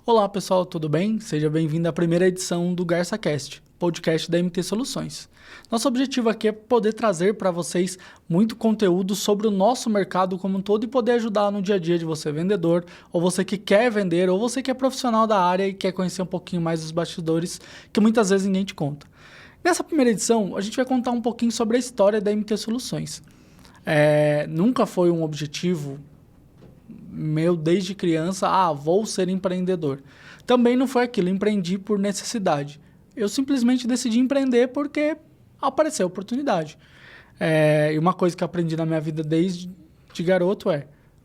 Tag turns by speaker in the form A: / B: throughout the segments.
A: Olá pessoal, tudo bem? Seja bem-vindo à primeira edição do GarçaCast, podcast da MT Soluções. Nosso objetivo aqui é poder trazer para vocês muito conteúdo sobre o nosso mercado como um todo e poder ajudar no dia a dia de você vendedor, ou você que quer vender, ou você que é profissional da área e quer conhecer um pouquinho mais dos bastidores que muitas vezes ninguém te conta. Nessa primeira edição, a gente vai contar um pouquinho sobre a história da MT Soluções. Nunca foi um objetivo meu desde criança, vou ser empreendedor. Também não foi aquilo, empreendi por necessidade. Eu simplesmente decidi empreender porque apareceu a oportunidade. E uma coisa que eu aprendi na minha vida desde garoto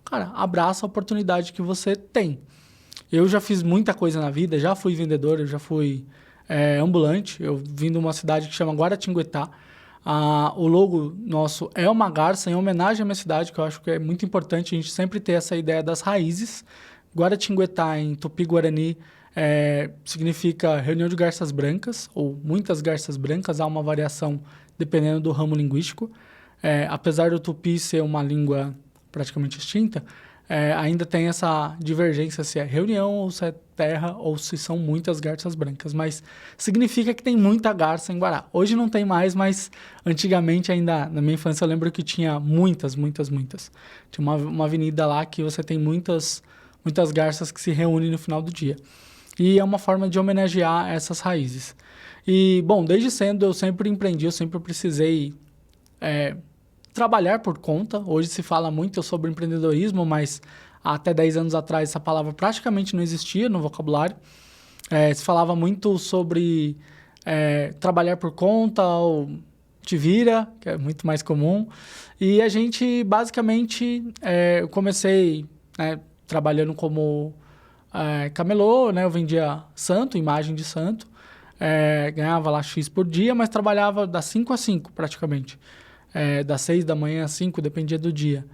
A: cara, abraça a oportunidade que você tem. Eu já fiz muita coisa na vida, já fui vendedor, eu já fui ambulante. Eu vim de uma cidade que chama Guaratinguetá. O logo nosso é uma garça em homenagem à minha cidade, que eu acho que é muito importante a gente sempre ter essa ideia das raízes. Guaratinguetá, em Tupi-Guarani, significa reunião de garças brancas, ou muitas garças brancas. Há uma variação dependendo do ramo linguístico. Apesar do Tupi ser uma língua praticamente extinta, ainda tem essa divergência se é reunião ou se é terra ou se são muitas garças brancas, mas significa que tem muita garça em Guará. Hoje não tem mais, mas antigamente ainda, na minha infância, eu lembro que tinha muitas. Tinha uma avenida lá que você tem muitas garças que se reúnem no final do dia. E é uma forma de homenagear essas raízes. E, bom, desde cedo eu sempre empreendi, eu sempre precisei trabalhar por conta. Hoje se fala muito sobre empreendedorismo, mas até 10 anos atrás essa palavra praticamente não existia no vocabulário. Se falava muito sobre trabalhar por conta ou te vira, que é muito mais comum. E a gente, basicamente, eu comecei trabalhando como camelô, né? Eu vendia santo, imagem de santo, ganhava lá X por dia, mas trabalhava das 5 às 5 praticamente. Das 6 da manhã às 5, dependia do dia.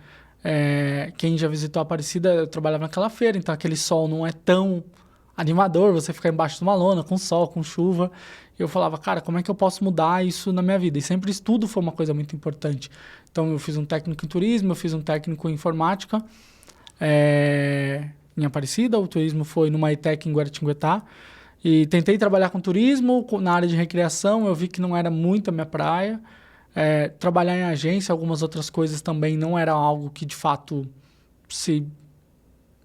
A: Quem já visitou a Aparecida, eu trabalhava naquela feira, então aquele sol não é tão animador, você ficar embaixo de uma lona, com sol, com chuva. Eu falava, cara, como é que eu posso mudar isso na minha vida? E sempre estudo foi uma coisa muito importante. Então eu fiz um técnico em turismo, eu fiz um técnico em informática, em Aparecida, o turismo foi numa ETEC em Guaratinguetá. E tentei trabalhar com turismo, na área de recreação, eu vi que não era muito a minha praia. Trabalhar em agência, algumas outras coisas também não era algo que de fato se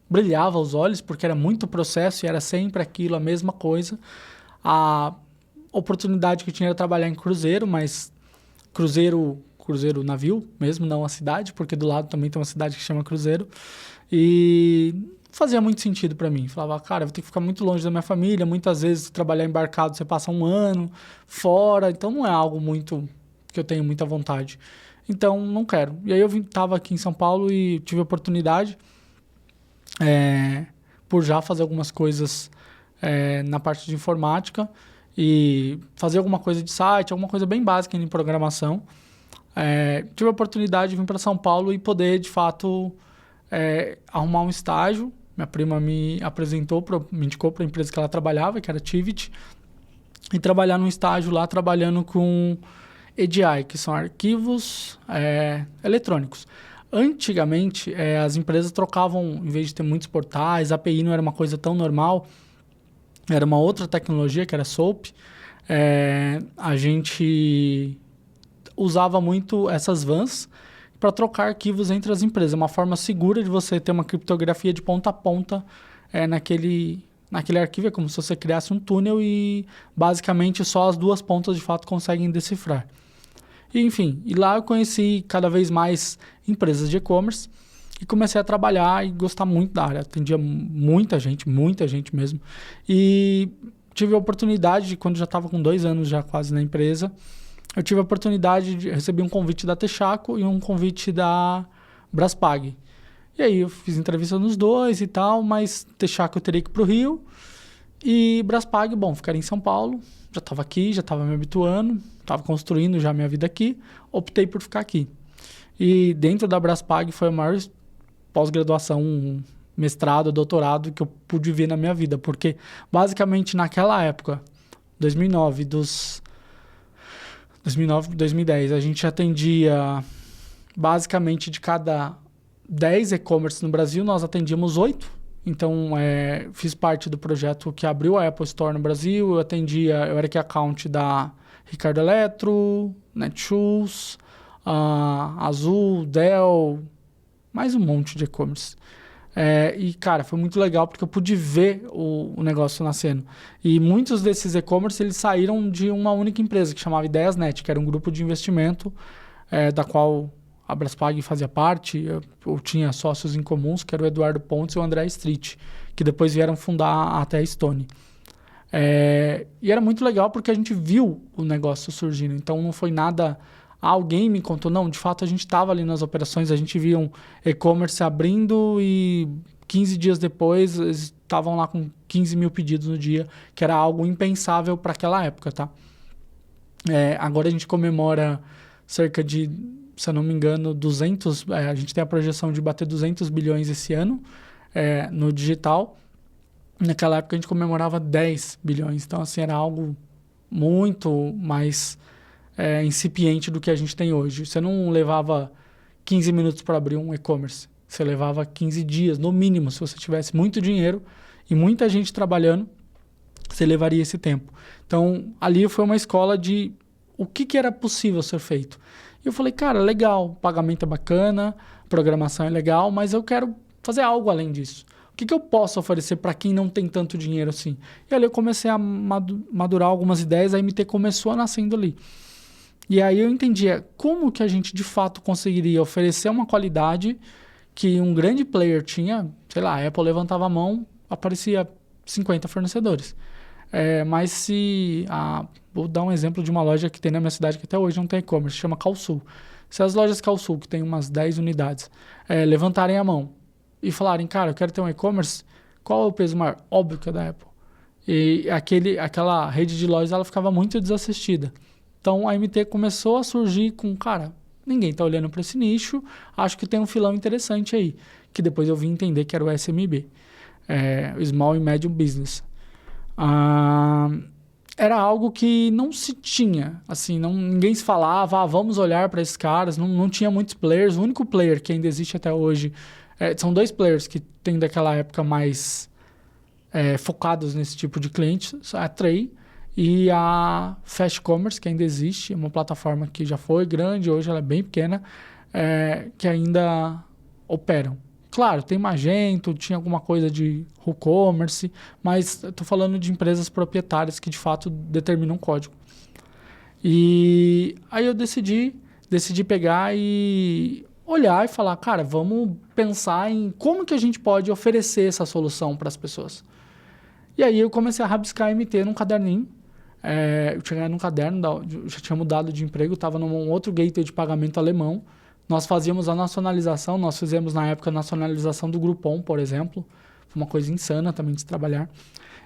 A: brilhava aos olhos, porque era muito processo e era sempre aquilo, a mesma coisa. A oportunidade que eu tinha era trabalhar em cruzeiro, mas cruzeiro navio mesmo, não a cidade, porque do lado também tem uma cidade que chama Cruzeiro. E fazia muito sentido para mim. Falava, cara, eu vou ter que ficar muito longe da minha família. Muitas vezes trabalhar embarcado você passa um ano fora, então não é algo muito que eu tenho muita vontade. Então, não quero. E aí eu estava aqui em São Paulo e tive a oportunidade, por já fazer algumas coisas na parte de informática e fazer alguma coisa de site, alguma coisa bem básica em programação. Tive a oportunidade de vir para São Paulo e poder, de fato, arrumar um estágio. Minha prima me indicou para a empresa que ela trabalhava, que era a Tivit, e trabalhar num estágio lá, trabalhando com EDI, que são arquivos eletrônicos. Antigamente, as empresas trocavam, em vez de ter muitos portais, a API não era uma coisa tão normal, era uma outra tecnologia, que era SOAP. A gente usava muito essas vans para trocar arquivos entre as empresas. Uma forma segura de você ter uma criptografia de ponta a ponta naquele arquivo. É como se você criasse um túnel e, basicamente, só as duas pontas, de fato, conseguem decifrar. E lá eu conheci cada vez mais empresas de e-commerce e comecei a trabalhar e gostar muito da área. Atendia muita gente mesmo. E tive a oportunidade, quando já estava com 2 anos já quase na empresa, eu tive a oportunidade de receber um convite da Texaco e um convite da Braspag. E aí eu fiz entrevista nos dois e tal, mas Texaco eu teria que ir para o Rio e Braspag, ficaria em São Paulo. Já estava aqui, já estava me habituando, estava construindo já minha vida aqui, optei por ficar aqui. E dentro da Braspag foi a maior pós-graduação, mestrado, doutorado que eu pude ver na minha vida, porque basicamente naquela época, 2009, 2010, a gente atendia basicamente de cada 10 e-commerce no Brasil, nós atendíamos 8. Então, fiz parte do projeto que abriu a Apple Store no Brasil. Eu era key account da Ricardo Eletro, Netshoes, Azul, Dell, mais um monte de e-commerce. E, cara, foi muito legal porque eu pude ver o negócio nascendo. E muitos desses e-commerce, eles saíram de uma única empresa que chamava IdeiasNet, que era um grupo de investimento da qual a Braspac fazia parte. Eu tinha sócios em comuns, que era o Eduardo Pontes e o André Street, que depois vieram fundar até a Stone. E era muito legal porque a gente viu o negócio surgindo. Então não foi nada... alguém me contou, não, de fato a gente estava ali nas operações, a gente via um e-commerce abrindo e 15 dias depois eles estavam lá com 15 mil pedidos no dia, que era algo impensável para aquela época, tá? Agora a gente comemora cerca de, se eu não me engano, 200, a gente tem a projeção de bater 200 bilhões esse ano no digital. Naquela época a gente comemorava 10 bilhões, então assim, era algo muito mais... incipiente do que a gente tem hoje. Você não levava 15 minutos para abrir um e-commerce. Você levava 15 dias, no mínimo. Se você tivesse muito dinheiro e muita gente trabalhando, você levaria esse tempo. Então, ali foi uma escola de o que era possível ser feito. E eu falei, cara, legal, o pagamento é bacana, a programação é legal, mas eu quero fazer algo além disso. O que eu posso oferecer para quem não tem tanto dinheiro assim? E ali eu comecei a madurar algumas ideias, a MT começou a nascendo ali. E aí eu entendia como que a gente de fato conseguiria oferecer uma qualidade que um grande player tinha. Sei lá, a Apple levantava a mão, aparecia 50 fornecedores. Mas vou dar um exemplo de uma loja que tem na minha cidade que até hoje não tem e-commerce, chama Calsul. Se as lojas Calsul, que tem umas 10 unidades, levantarem a mão e falarem, cara, eu quero ter um e-commerce, qual é o peso maior? Óbvio que é da Apple. E aquela rede de lojas ela ficava muito desassistida. Então, a MT começou a surgir com, cara, ninguém está olhando para esse nicho, acho que tem um filão interessante aí, que depois eu vim entender que era o SMB, o Small and Medium Business. Era algo que não se tinha, assim, ninguém se falava, vamos olhar para esses caras, não tinha muitos players, o único player que ainda existe até hoje, são 2 players que tem daquela época mais focados nesse tipo de cliente, a Tray, e a Fast Commerce, que ainda existe, é uma plataforma que já foi grande, hoje ela é bem pequena, que ainda operam. Claro, tem Magento, tinha alguma coisa de WooCommerce, mas estou falando de empresas proprietárias que de fato determinam código. E aí eu decidi pegar e olhar e falar, cara, vamos pensar em como que a gente pode oferecer essa solução para as pessoas. E aí eu comecei a rabiscar MT num caderninho. Eu tinha ganhado um caderno, eu já tinha mudado de emprego, estava num outro gateway de pagamento alemão. Nós fazíamos a nacionalização, nós fizemos na época a nacionalização do Groupon, por exemplo. Foi uma coisa insana também de se trabalhar.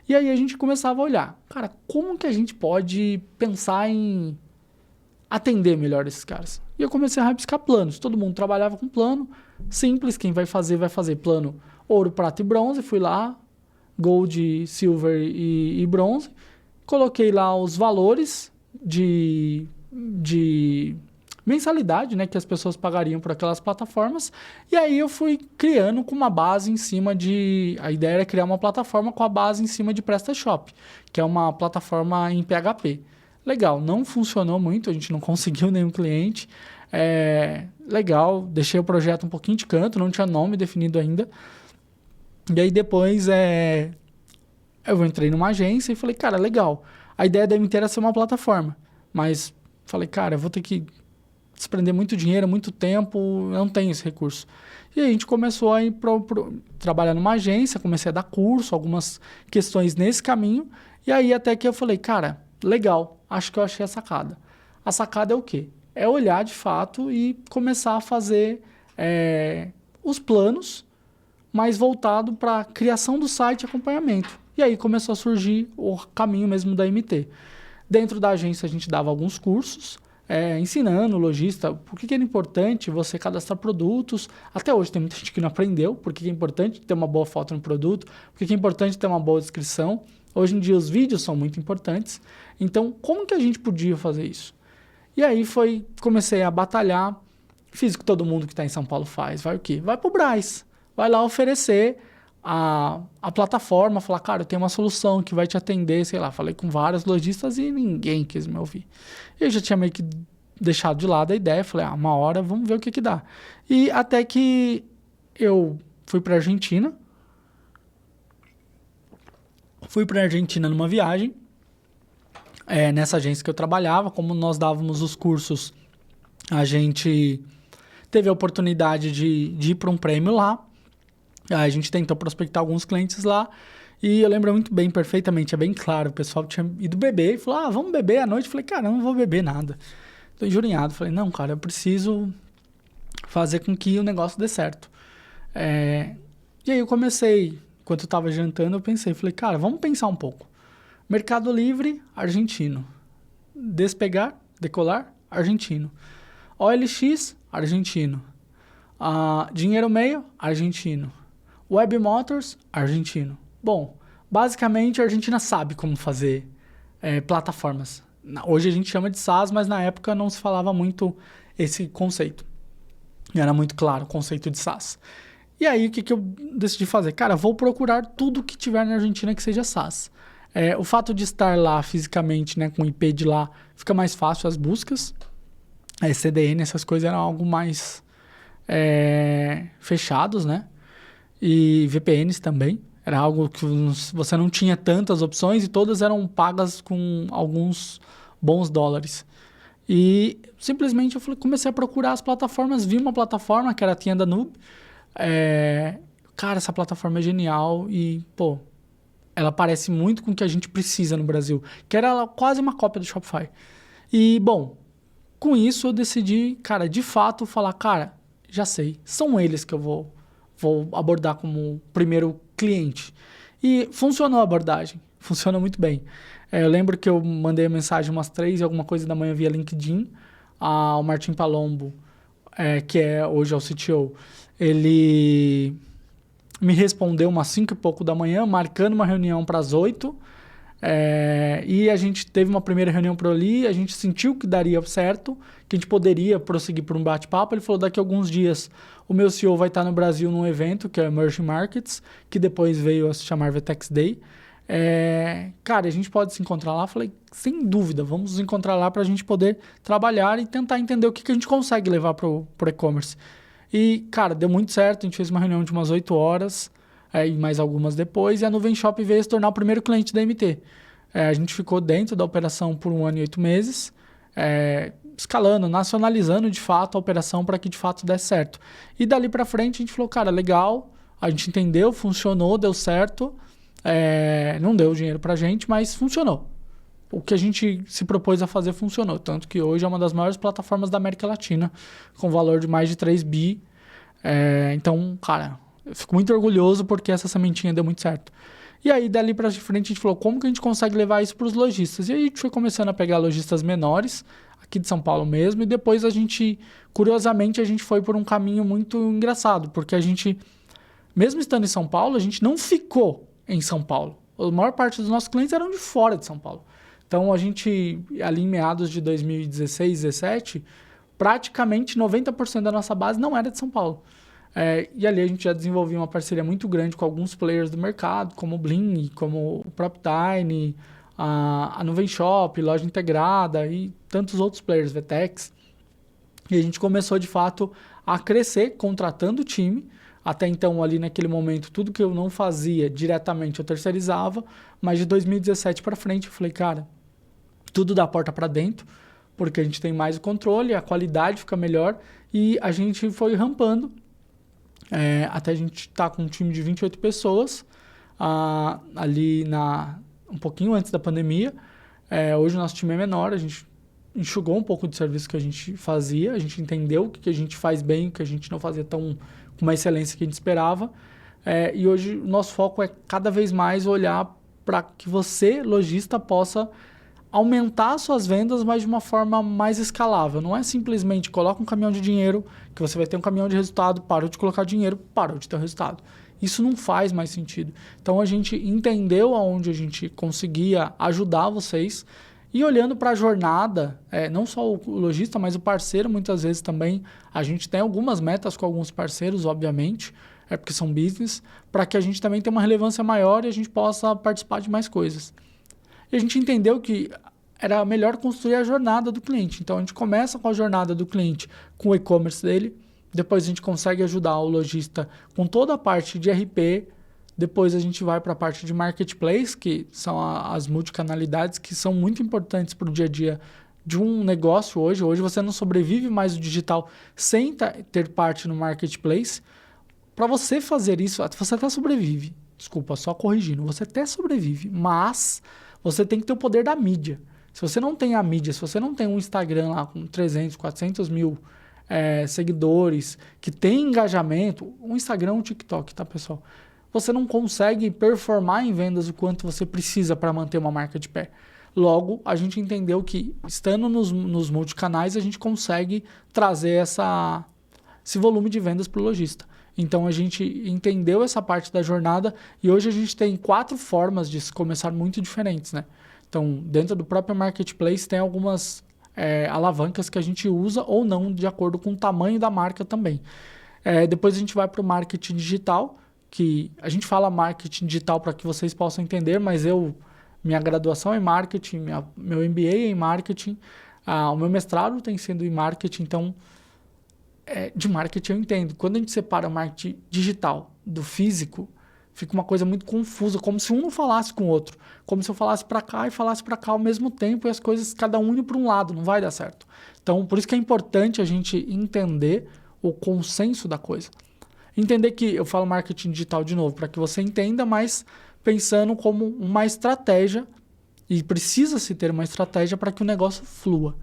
A: E aí a gente começava a olhar, cara, como que a gente pode pensar em atender melhor esses caras? E eu comecei a rabiscar planos, todo mundo trabalhava com plano, simples, quem vai fazer plano ouro, prata e bronze, fui lá, gold, silver e bronze. Coloquei lá os valores de mensalidade, né, que as pessoas pagariam por aquelas plataformas. E aí eu fui criando com uma base em cima de... A ideia era criar uma plataforma com a base em cima de PrestaShop, que é uma plataforma em PHP. Legal, não funcionou muito, a gente não conseguiu nenhum cliente. Legal, deixei o projeto um pouquinho de canto, não tinha nome definido ainda. E aí depois... Eu entrei numa agência e falei, cara, legal. A ideia da MT era ser uma plataforma. Mas falei, cara, eu vou ter que desprender muito dinheiro, muito tempo, eu não tenho esse recurso. E aí a gente começou a ir trabalhar numa agência, comecei a dar curso, algumas questões nesse caminho. E aí até que eu falei, cara, legal, acho que eu achei a sacada. A sacada é o quê? É olhar de fato e começar a fazer os planos, mas voltado para a criação do site e acompanhamento. E aí começou a surgir o caminho mesmo da MT. Dentro da agência a gente dava alguns cursos, ensinando o lojista por que era importante você cadastrar produtos. Até hoje tem muita gente que não aprendeu por que é importante ter uma boa foto no produto, por que é importante ter uma boa descrição. Hoje em dia os vídeos são muito importantes. Então, como que a gente podia fazer isso? E aí comecei a batalhar, Fiz o que todo mundo que está em São Paulo faz. Vai o quê? Vai pro Brás. Vai lá oferecer a plataforma, falar, cara, eu tenho uma solução que vai te atender, sei lá. Falei com vários lojistas e ninguém quis me ouvir. Eu já tinha meio que deixado de lado a ideia. Falei, uma hora, vamos ver o que que dá. E até que eu fui pra Argentina. Fui pra Argentina numa viagem. Nessa agência que eu trabalhava, como nós dávamos os cursos, a gente teve a oportunidade de ir para um prêmio lá. A gente tentou prospectar alguns clientes lá. E eu lembro muito bem, perfeitamente, é bem claro. O pessoal tinha ido beber e falou, vamos beber à noite. Eu falei, cara, eu não vou beber nada. Tô injuriado. Falei, não, cara, eu preciso fazer com que o negócio dê certo. E aí eu comecei, enquanto eu tava jantando, eu pensei, falei, cara, vamos pensar um pouco. Mercado Livre, argentino. Despegar, decolar, argentino. OLX, argentino. Dinheiro Meio, argentino. Web Motors, argentino. Bom, basicamente a Argentina sabe como fazer plataformas. Hoje a gente chama de SaaS, mas na época não se falava muito esse conceito. Era muito claro o conceito de SaaS. E aí o que eu decidi fazer? Cara, vou procurar tudo que tiver na Argentina que seja SaaS. O fato de estar lá fisicamente, né, com o IP de lá, fica mais fácil as buscas. CDN, essas coisas eram algo mais fechados, né? E VPNs também. Era algo que você não tinha tantas opções e todas eram pagas com alguns bons dólares. E simplesmente eu comecei a procurar as plataformas, vi uma plataforma que era a Tienda Noob. Cara, essa plataforma é genial e, pô, ela parece muito com o que a gente precisa no Brasil, que era quase uma cópia do Shopify. E, bom, com isso eu decidi, cara, de fato, falar, cara, já sei, são eles que eu vou abordar como primeiro cliente. E funcionou a abordagem, funciona muito bem. Eu lembro que eu mandei a mensagem umas 3 e alguma coisa da manhã via LinkedIn, ao Martim Palombo, que hoje é o CTO, ele me respondeu umas 5 e pouco da manhã, marcando uma reunião para as 8. E a gente teve uma primeira reunião por ali, a gente sentiu que daria certo, que a gente poderia prosseguir por um bate-papo. Ele falou, daqui a alguns dias o meu CEO vai estar no Brasil num evento, que é Emerging Markets, que depois veio a se chamar VTEX Day. Cara, a gente pode se encontrar lá? Falei, sem dúvida, vamos nos encontrar lá para a gente poder trabalhar e tentar entender o que a gente consegue levar para o e-commerce. E, cara, deu muito certo, a gente fez uma reunião de umas 8 horas, e mais algumas depois, e a Nuvem Shop veio se tornar o primeiro cliente da MT. A gente ficou dentro da operação por 1 ano e 8 meses, escalando, nacionalizando de fato a operação para que de fato desse certo. E dali para frente a gente falou, cara, legal, a gente entendeu, funcionou, deu certo, não deu dinheiro para a gente, mas funcionou. O que a gente se propôs a fazer funcionou, tanto que hoje é uma das maiores plataformas da América Latina, com valor de mais de 3 bi. Então, cara, eu fico muito orgulhoso porque essa sementinha deu muito certo. E aí, dali pra frente, a gente falou, como que a gente consegue levar isso para os lojistas? E aí, a gente foi começando a pegar lojistas menores, aqui de São Paulo mesmo, e depois curiosamente, a gente foi por um caminho muito engraçado, porque a gente, mesmo estando em São Paulo, a gente não ficou em São Paulo. A maior parte dos nossos clientes eram de fora de São Paulo. Então, a gente, ali em meados de 2016, 2017, praticamente 90% da nossa base não era de São Paulo. E ali a gente já desenvolveu uma parceria muito grande com alguns players do mercado, como o Bling, como o PropTine, a Nuvem Shop, Loja Integrada e tantos outros players, VTEX. E a gente começou, de fato, a crescer, contratando o time. Até então, ali naquele momento, tudo que eu não fazia diretamente eu terceirizava, mas de 2017 para frente eu falei, cara, tudo da porta para dentro, porque a gente tem mais o controle, a qualidade fica melhor e a gente foi rampando. Até a gente estar com um time de 28 pessoas, ali um pouquinho antes da pandemia. Hoje o nosso time é menor, a gente enxugou um pouco de serviço que a gente fazia, a gente entendeu o que a gente faz bem, o que a gente não fazia com uma excelência que a gente esperava. E hoje o nosso foco é cada vez mais olhar para que você, lojista, possa aumentar suas vendas, mas de uma forma mais escalável. Não é simplesmente coloca um caminhão de dinheiro, que você vai ter um caminhão de resultado, parou de colocar dinheiro, parou de ter o resultado. Isso não faz mais sentido. Então a gente entendeu aonde a gente conseguia ajudar vocês E olhando para a jornada, não só o lojista, mas o parceiro, muitas vezes também, a gente tem algumas metas com alguns parceiros, obviamente, porque são business, para que a gente também tenha uma relevância maior e a gente possa participar de mais coisas. E a gente entendeu que era melhor construir a jornada do cliente. Então, a gente começa com a jornada do cliente, com o e-commerce dele, depois a gente consegue ajudar o lojista com toda a parte de RP. Depois a gente vai para a parte de marketplace, que são as multicanalidades que são muito importantes para o dia a dia de um negócio hoje. Hoje você não sobrevive mais do digital sem ter parte no marketplace. Para você fazer isso, você até sobrevive. Desculpa, só corrigindo. Você até sobrevive, mas você tem que ter o poder da mídia. Se você não tem a mídia, se você não tem um Instagram lá com 300, 400 mil seguidores, que tem engajamento, um Instagram, um TikTok, tá, pessoal? Você não consegue performar em vendas o quanto você precisa para manter uma marca de pé. Logo, a gente entendeu que, estando nos multicanais, a gente consegue trazer esse volume de vendas para o lojista. Então, a gente entendeu essa parte da jornada e hoje a gente tem 4 formas de começar muito diferentes, né? Então, dentro do próprio marketplace, tem algumas alavancas que a gente usa ou não, de acordo com o tamanho da marca também. Depois a gente vai para o marketing digital, que a gente fala marketing digital para que vocês possam entender, mas minha graduação é em marketing, meu MBA é em marketing, o meu mestrado tem sido em marketing, então de marketing eu entendo. Quando a gente separa o marketing digital do físico, fica uma coisa muito confusa, como se um não falasse com o outro, como se eu falasse para cá e falasse para cá ao mesmo tempo e as coisas cada um indo para um lado, não vai dar certo. Então, por isso que é importante a gente entender o consenso da coisa. Entender que, eu falo marketing digital de novo, para que você entenda, mas pensando como uma estratégia, e precisa-se ter uma estratégia para que o negócio flua.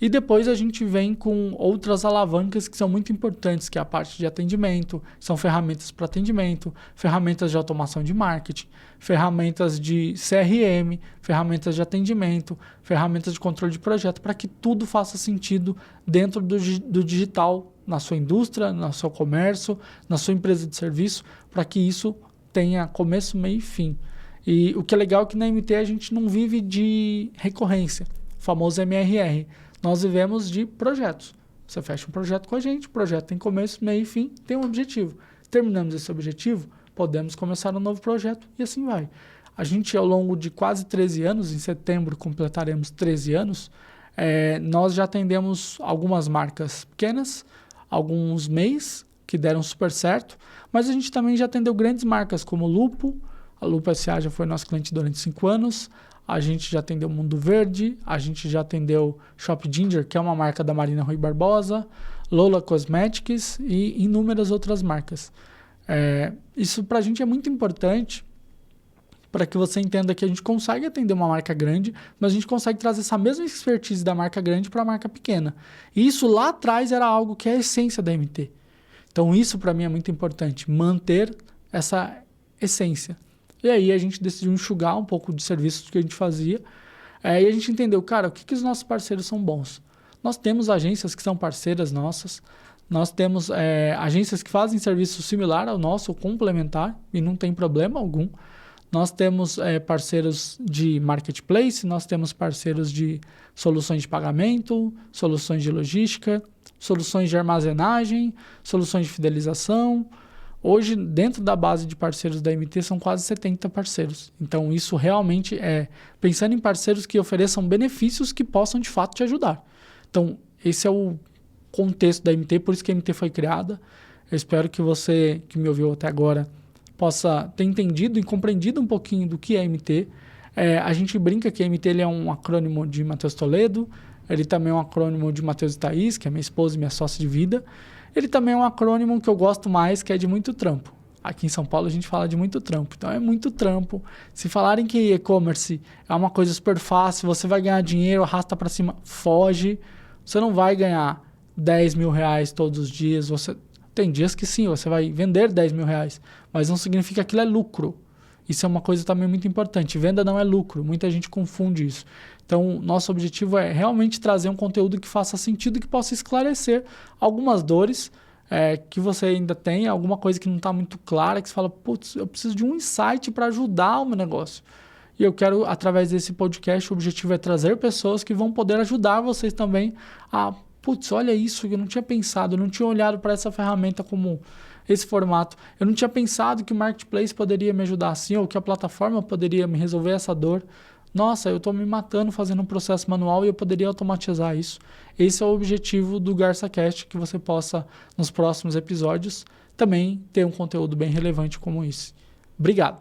A: E depois a gente vem com outras alavancas que são muito importantes, que é a parte de atendimento, são ferramentas para atendimento, ferramentas de automação de marketing, ferramentas de CRM, ferramentas de atendimento, ferramentas de controle de projeto, para que tudo faça sentido dentro do digital, na sua indústria, no seu comércio, na sua empresa de serviço, para que isso tenha começo, meio e fim. E o que é legal é que na MT a gente não vive de recorrência, o famoso MRR. Nós vivemos de projetos. Você fecha um projeto com a gente, o projeto tem começo, meio e fim, tem um objetivo. Terminamos esse objetivo, podemos começar um novo projeto e assim vai. A gente, ao longo de quase 13 anos, em setembro completaremos 13 anos, nós já atendemos algumas marcas pequenas, alguns MEIs que deram super certo, mas a gente também já atendeu grandes marcas como Lupo. A Lupo S.A. já foi nosso cliente durante 5 anos. A gente já atendeu Mundo Verde, a gente já atendeu Shop Ginger, que é uma marca da Marina Rui Barbosa, Lola Cosmetics e inúmeras outras marcas. Isso para a gente é muito importante, para que você entenda que a gente consegue atender uma marca grande, mas a gente consegue trazer essa mesma expertise da marca grande para a marca pequena. E isso lá atrás era algo que é a essência da MT. Então isso para mim é muito importante, manter essa essência. E aí a gente decidiu enxugar um pouco de serviços que a gente fazia. E a gente entendeu, cara, o que os nossos parceiros são bons? Nós temos agências que são parceiras nossas. Nós temos agências que fazem serviço similar ao nosso, ou complementar, e não tem problema algum. Nós temos parceiros de marketplace, nós temos parceiros de soluções de pagamento, soluções de logística, soluções de armazenagem, soluções de fidelização. Hoje, dentro da base de parceiros da MT, são quase 70 parceiros. Então, isso realmente é pensando em parceiros que ofereçam benefícios que possam, de fato, te ajudar. Então, esse é o contexto da MT, por isso que a MT foi criada. Eu espero que você, que me ouviu até agora, possa ter entendido e compreendido um pouquinho do que é MT. A gente brinca que a MT ele é um acrônimo de Matheus Toledo, ele também é um acrônimo de Matheus e Thaís, que é minha esposa e minha sócia de vida. Ele também é um acrônimo que eu gosto mais, que é de muito trampo. Aqui em São Paulo a gente fala de muito trampo, então é muito trampo. Se falarem que e-commerce é uma coisa super fácil, você vai ganhar dinheiro, arrasta para cima, foge. Você não vai ganhar 10 mil reais todos os dias. Tem dias que sim, você vai vender 10 mil reais, mas não significa que aquilo é lucro. Isso é uma coisa também muito importante. Venda não é lucro, muita gente confunde isso. Então, nosso objetivo é realmente trazer um conteúdo que faça sentido e que possa esclarecer algumas dores que você ainda tem, alguma coisa que não está muito clara, que você fala, putz, eu preciso de um insight para ajudar o meu negócio. E eu quero, através desse podcast, o objetivo é trazer pessoas que vão poder ajudar vocês também a... Putz, olha isso, eu não tinha pensado, eu não tinha olhado para essa ferramenta como esse formato. Eu não tinha pensado que o Marketplace poderia me ajudar assim, ou que a plataforma poderia me resolver essa dor. Nossa, eu estou me matando fazendo um processo manual e eu poderia automatizar isso. Esse é o objetivo do GarçaCast, que você possa, nos próximos episódios, também ter um conteúdo bem relevante como esse. Obrigado!